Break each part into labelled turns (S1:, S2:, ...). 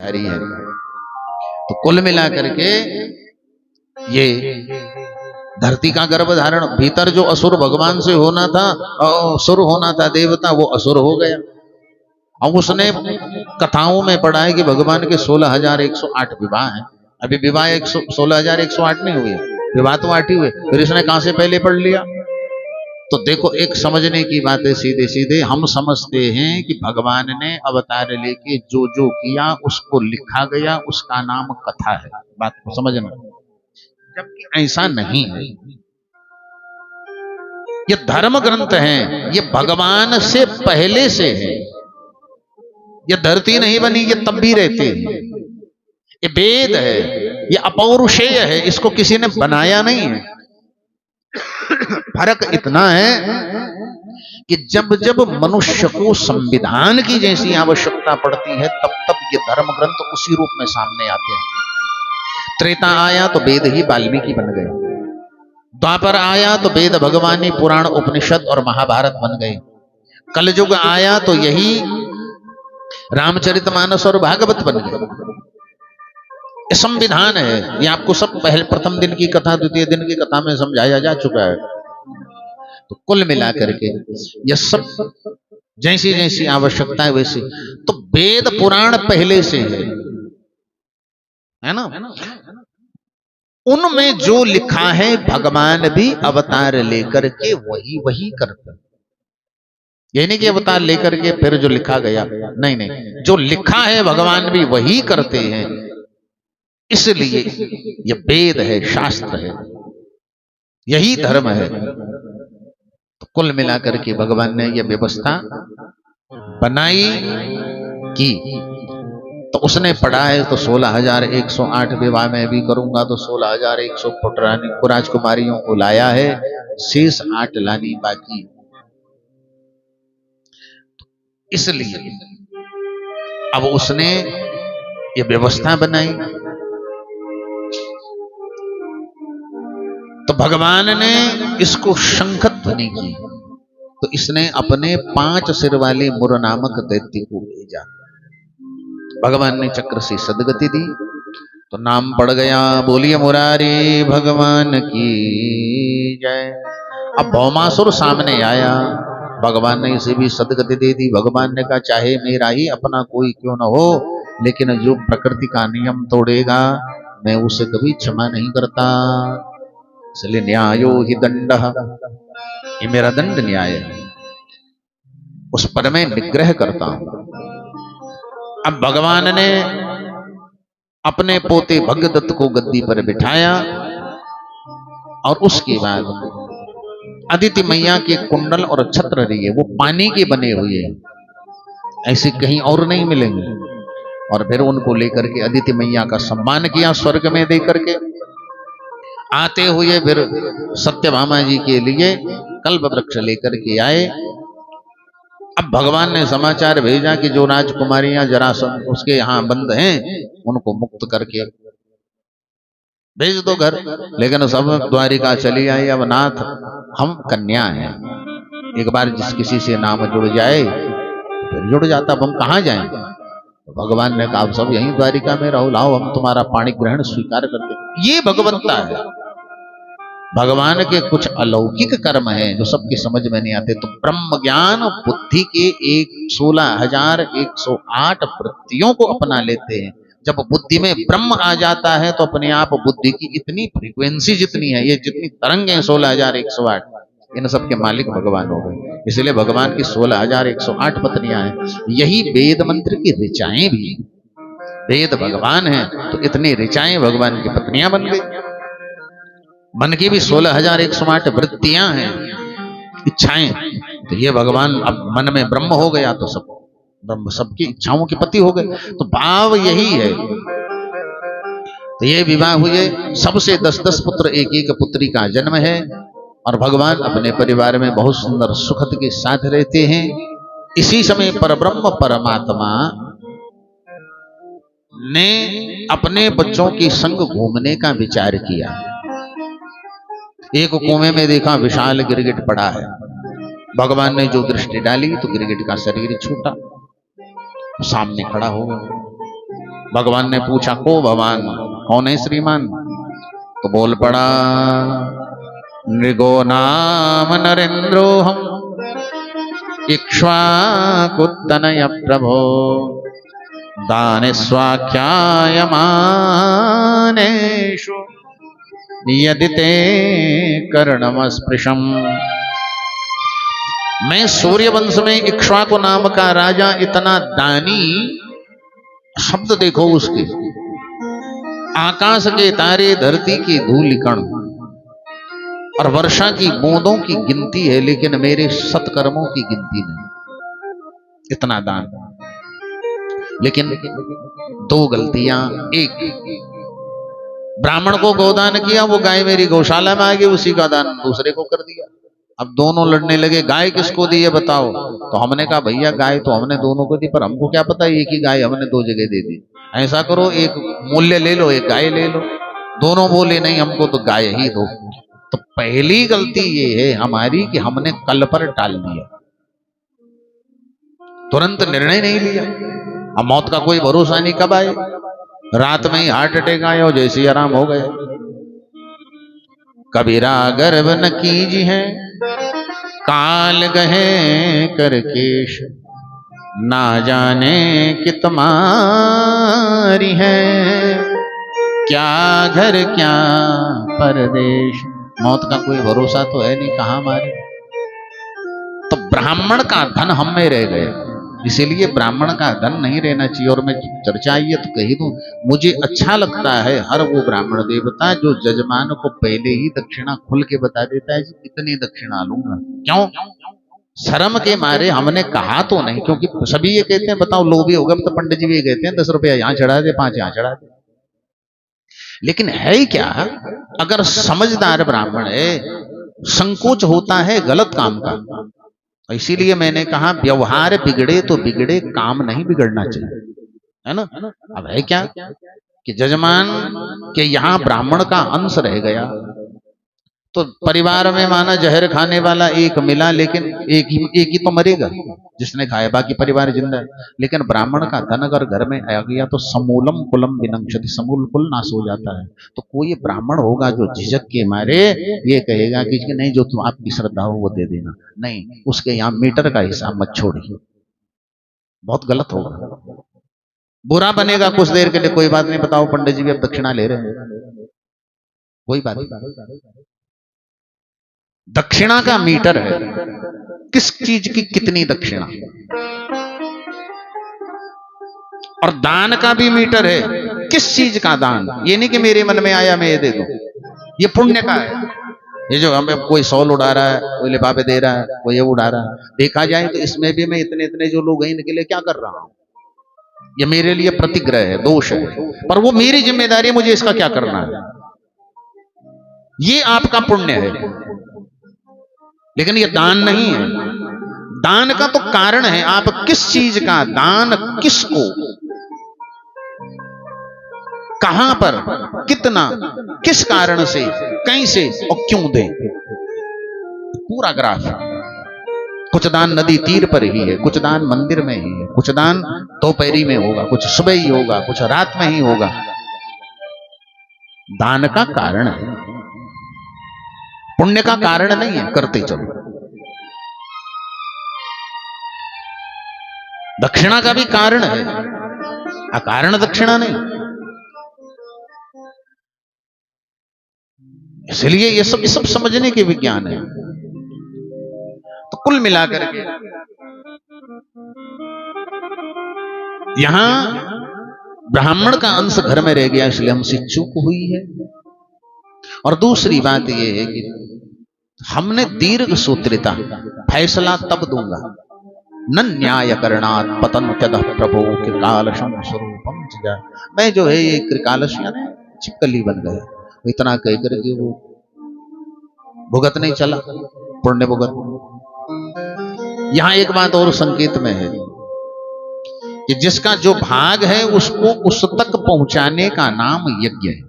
S1: रही है। तो कुल मिलाकर के ये धरती का गर्भ धारण, भीतर जो असुर भगवान से होना था, असुर होना था देवता, वो असुर हो गया। अब उसने कथाओं में पढ़ा है कि भगवान के 16,108 विवाह हैं। अभी विवाह 16,108 नहीं हुए, विवाह तो 8 ही हुए, फिर इसने कहां से पहले पढ़ लिया? तो देखो, एक समझने की बात है, सीधे सीधे हम समझते हैं कि भगवान ने अवतार लेके जो जो किया उसको लिखा गया, उसका नाम कथा है। बात को समझना, जबकि ऐसा नहीं है। ये धर्म ग्रंथ है, ये भगवान से पहले से है। ये धरती नहीं बनी, ये तब भी रहते हैं। ये वेद है, ये अपौरुषेय है, इसको किसी ने बनाया नहीं है। फर्क इतना है कि जब जब मनुष्य को संविधान की जैसी आवश्यकता पड़ती है, तब तब ये धर्म ग्रंथ उसी रूप में सामने आते हैं। त्रेता आया तो वेद ही वाल्मीकि बन गए, द्वापर आया तो वेद भगवानी पुराण उपनिषद और महाभारत बन गए, कलयुग आया तो यही रामचरितमानस और भागवत बन गए। ये संविधान है। ये आपको सब पहले प्रथम दिन की कथा, द्वितीय दिन की कथा में समझाया जा चुका है। तो कुल मिलाकर के ये सब जैसी जैसी आवश्यकता है वैसी, तो वेद पुराण पहले से है ना। उनमें जो लिखा है भगवान भी अवतार लेकर के वही वही करते। ये नहीं कि अवतार लेकर के फिर जो लिखा गया, नहीं नहीं, जो लिखा है भगवान भी वही करते हैं। इसलिए ये वेद है, शास्त्र है, यही धर्म है। तो कुल मिलाकर के भगवान ने यह व्यवस्था बनाई की। तो उसने पढ़ा है तो 16,108 विवाह में भी करूंगा, तो 16,100 राजकुमारियों को लाया है, शेष 8 लानी बाकी। इसलिए अब उसने ये व्यवस्था बनाई। तो भगवान ने इसको शंखध्वनि की, तो इसने अपने 5 सिर वाले मुर नामक दैत्य को भेजा। भगवान ने चक्र से सदगति दी, तो नाम पड़ गया, बोलिए मुरारी भगवान की जय। अब भौमासुर सामने आया, भगवान ने इसे भी सदगति दे दी। भगवान ने कहा, चाहे मेरा ही अपना कोई क्यों न हो, लेकिन जो प्रकृति का नियम तोड़ेगा मैं उसे कभी क्षमा नहीं करता। इसलिए न्यायो ही दंड, ये मेरा दंड न्याय है, उस पर मैं निग्रह करता हूं। अब भगवान ने अपने पोते भगदत्त को गद्दी पर बिठाया, और उसके बाद अदिति मैया के कुंडल और छत्र रही, वो पानी के बने हुए हैं, ऐसे कहीं और नहीं मिलेंगे। और फिर उनको लेकर के अदिति मैया का सम्मान किया स्वर्ग में देकर के। आते हुए फिर सत्यभामा जी के लिए कल्प वृक्ष लेकर के आए। अब भगवान ने समाचार भेजा कि जो राजकुमारियां जरासंध उसके यहां बंद हैं, उनको मुक्त करके भेज दो घर। लेकिन सब द्वारिका चली आई। अब नाथ, हम कन्या हैं, एक बार जिस किसी से नाम जुड़ जाए फिर जुड़ जाता, अब हम कहां जाएं? तो भगवान ने कहा, सब यहीं द्वारिका में रहो, लाओ हम तुम्हारा पाणी ग्रहण स्वीकार करते। ये भगवत्ता है। भगवान के कुछ अलौकिक कर्म हैं जो सबके समझ में नहीं आते। तो ब्रह्म ज्ञान बुद्धि के 16,108 वृत्तियों को अपना लेते हैं। जब बुद्धि में ब्रह्म आ जाता है तो अपने आप बुद्धि की इतनी फ्रीक्वेंसी जितनी है, ये जितनी तरंग है 16,108, इन सब के मालिक भगवान हो गए। इसलिए भगवान की 16,108 पत्नियां हैं। यही वेद मंत्र की ऋचाएं भी, वेद भगवान है तो इतनी ऋचाएं भगवान की पत्नियां बन गई। मन की भी 16,108 वृत्तियां हैं, इच्छाएं। तो ये भगवान अब मन में ब्रह्म हो गया तो सब ब्रह्म सबकी इच्छाओं के पति हो गए। तो भाव यही है। तो ये विवाह हुए, सबसे 10-10 पुत्र, एक एक पुत्री का जन्म है, और भगवान अपने परिवार में बहुत सुंदर सुखद के साथ रहते हैं। इसी समय परब्रह्म परमात्मा ने अपने बच्चों के संग घूमने का विचार किया। एक कुएं में देखा विशाल गिरगिट पड़ा है। भगवान ने जो दृष्टि डाली तो गिरगिट का शरीर छूटा, सामने खड़ा हो गया। भगवान ने पूछा, को भगवान, कौन है श्रीमान? तो बोल पड़ा, नृगो नाम नरेंद्रो हम इक्ष्वाकुत्तनय प्रभो दाने स्वाख्यायमानेषु यदि ते कर्णमस्पृशम्। मैं सूर्यवंश में इक्ष्वाकु नाम का राजा, इतना दानी, शब्द देखो उसके, आकाश के तारे, धरती की धूल कण और वर्षा की बूंदों की गिनती है, लेकिन मेरे सत्कर्मों की गिनती नहीं। इतना दान। लेकिन दो गलतियां। एक, ब्राह्मण को गोदान किया, वो गाय मेरी गौशाला में आ गई, उसी का दान दूसरे को कर दिया। अब दोनों लड़ने लगे, गाय किसको दी है बताओ? तो हमने कहा भैया गाय तो हमने दोनों को दी, पर हमको क्या पता एक ही गाय हमने दो जगह दे दी। ऐसा करो, एक मूल्य ले लो, एक गाय ले लो। दोनों बोले नहीं, हमको तो गाय ही दो। तो पहली गलती ये है हमारी कि हमने कल पर टाल दिया, तुरंत निर्णय नहीं लिया। अब मौत का कोई भरोसा नहीं, कब आए। रात में ही हार्ट अटैक आया और जैसे ही आराम हो गए। कबीरा गर्व न कीजी है, काल गहे करकेश, ना जाने कि तुम्हारी है क्या घर क्या परदेश। मौत का कोई भरोसा तो है नहीं, कहां मारे। तो ब्राह्मण का धन हम में रह गए, इसीलिए ब्राह्मण का धन नहीं रहना चाहिए। और मैं चर्चा आई है तो कही दूं, मुझे अच्छा लगता है हर वो ब्राह्मण देवता जो जजमान को पहले ही दक्षिणा खुल के बता देता है, जी इतनी दक्षिणा लूंगा। क्यों? शर्म के मारे हमने कहा तो नहीं, क्योंकि सभी ये कहते हैं, बताओ लोभी होगा तो पंडित जी भी कहते हैं 10 रुपया यहां चढ़ा दे, 5 यहां चढ़ा दे। लेकिन है क्या, अगर समझदार ब्राह्मण है, संकोच होता है गलत काम का। इसीलिए मैंने कहा व्यवहार बिगड़े तो बिगड़े, काम नहीं बिगड़ना चाहिए, है ना। अब है क्या कि जजमान के यहां ब्राह्मण का अंश रह गया, तो परिवार में माना जहर खाने वाला एक मिला, लेकिन एक ही तो मरेगा जिसने खाया, बाकी परिवार जिंदा है। लेकिन ब्राह्मण का धन अगर घर में आ गया तो समूलम कुलम विनंक्षति, समूल कुल नाश हो जाता है। तो कोई ब्राह्मण होगा जो झिझक के मारे ये कहेगा कि नहीं जो तुम आपकी श्रद्धा हो वो दे देना, नहीं, उसके यहाँ मीटर का हिसाब मत छोड़िए, बहुत गलत होगा, बुरा बनेगा कुछ देर के लिए। कोई बात नहीं, बताओ पंडित जी भी अब दक्षिणा ले रहे हैं, कोई बात नहीं। दक्षिणा का मीटर है, किस चीज की कितनी दक्षिणा, और दान का भी मीटर है, किस चीज का दान। ये नहीं कि मेरे मन में आया मैं ये दे दूं, ये पुण्य का है। ये जो हमें कोई सौल उड़ा रहा है, कोई लिफाफे दे रहा है, कोई ये उड़ा रहा है, देखा जाए तो इसमें भी मैं इतने इतने जो लोग हैं इनके लिए क्या कर रहा हूं, ये मेरे लिए प्रतिग्रह है, दोष है, पर वो मेरी जिम्मेदारी है, मुझे इसका क्या करना है। ये आपका पुण्य है, लेकिन ये दान नहीं है। दान का तो कारण है, आप किस चीज का दान, किसको, कहां पर, कितना, किस कारण से, कैसे और क्यों दें, पूरा ग्राफ। कुछ दान नदी तीर पर ही है, कुछ दान मंदिर में ही है, कुछ दान दोपहरी में होगा, कुछ सुबह ही होगा, कुछ रात में ही होगा। दान का कारण है, पुण्य का कारण नहीं है, करते चलो। दक्षिणा का भी कारण है, अकारण दक्षिणा नहीं। इसलिए ये सब समझने के विज्ञान है। तो कुल मिलाकर के यहां ब्राह्मण का अंश घर में रह गया, इसलिए हमसे चूक हुई है। और दूसरी बात यह है कि हमने दीर्घ सूत्रिता, फैसला तब दूंगा, न न्याय करणात् पतन्त्यतः प्रभो कृकालशं स्वरूपम जिया। मैं जो है ये कृकालश यानी छिपकली बन गया, इतना कह करके वो भुगत नहीं चला, पुण्य भुगत। यहां एक बात और संकेत में है कि जिसका जो भाग है उसको उस तक पहुंचाने का नाम यज्ञ है।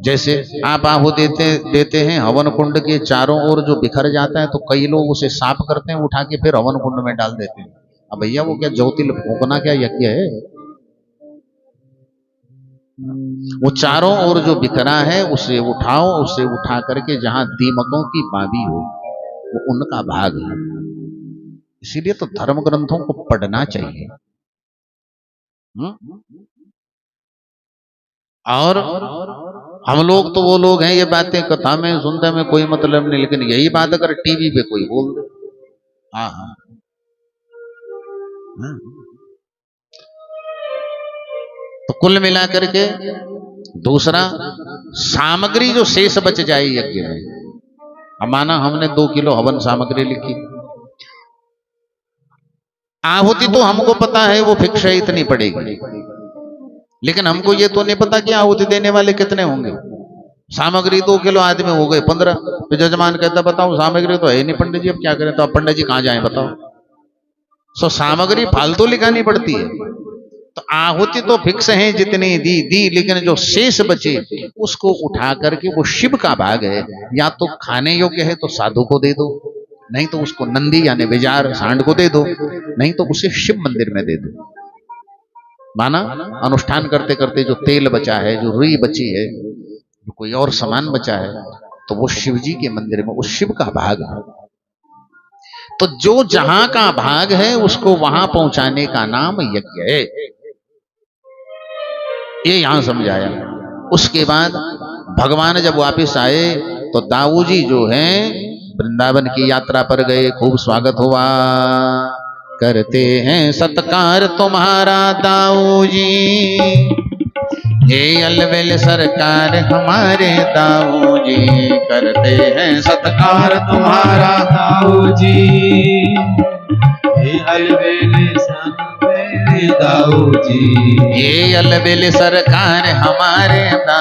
S1: जैसे आप आहु देते हैं, हवन कुंड के चारों ओर जो बिखर जाता है, तो कई लोग उसे साफ करते हैं, उठा के फिर हवन कुंड में डाल देते हैं। अब भैया वो क्या ज्योतिल फूकना क्या यज्ञ है? वो चारों ओर जो बिखरा है उसे उठाओ, उसे उठा करके जहां दीमकों की बाबी हो वो उनका भाग है। इसीलिए तो धर्म ग्रंथों को पढ़ना चाहिए। और हम लोग तो वो लोग हैं, ये बातें कथा में सुनते में कोई मतलब नहीं, लेकिन यही बात अगर टीवी पे कोई बोल दे, हाँ हाँ, तो कुल मिलाकर के दूसरा, सामग्री जो शेष बच जाए यज्ञ में, अब माना हमने 2 किलो हवन सामग्री लिखी, आहुति तो हमको पता है वो फिक्स है इतनी पड़ेगी, लेकिन हमको ये तो नहीं पता कि आहुति देने वाले कितने होंगे। सामग्री 2 किलो, आदमी हो गए 15, तो जजमान कहता बताओ सामग्री तो है नहीं पंडित जी, अब क्या करें? तो अब पंडित जी कहां जाएं बताओ? सो सामग्री फालतू लिखानी पड़ती है। तो आहुति तो फिक्स है जितनी दी, लेकिन जो शेष बचे उसको उठा करके, वो शिव का भाग है, या तो खाने योग्य है तो साधु को दे दो, नहीं तो उसको नंदी यानी विजार सांड को दे दो, नहीं तो उसे शिव मंदिर में दे दो। माना अनुष्ठान करते करते जो तेल बचा है, जो रुई बची है, जो कोई और सामान बचा है, तो वो शिव जी के मंदिर में, वो शिव का भाग है। तो जो जहां का भाग है उसको वहां पहुंचाने का नाम यज्ञ है, ये यहां समझाया। उसके बाद भगवान जब वापस आए तो दाऊ जी जो हैं वृंदावन की यात्रा पर गए, खूब स्वागत हुआ, करते हैं सत्कार तुम्हारा दाऊ जी, ये अलवेल सरकार हमारे दाऊ जी, करते हैं सत्कार तुम्हारा
S2: दाऊ जी, ये अलवेल सरकार दाऊ जी,
S1: ये अलवेल सरकार हमारे दाऊ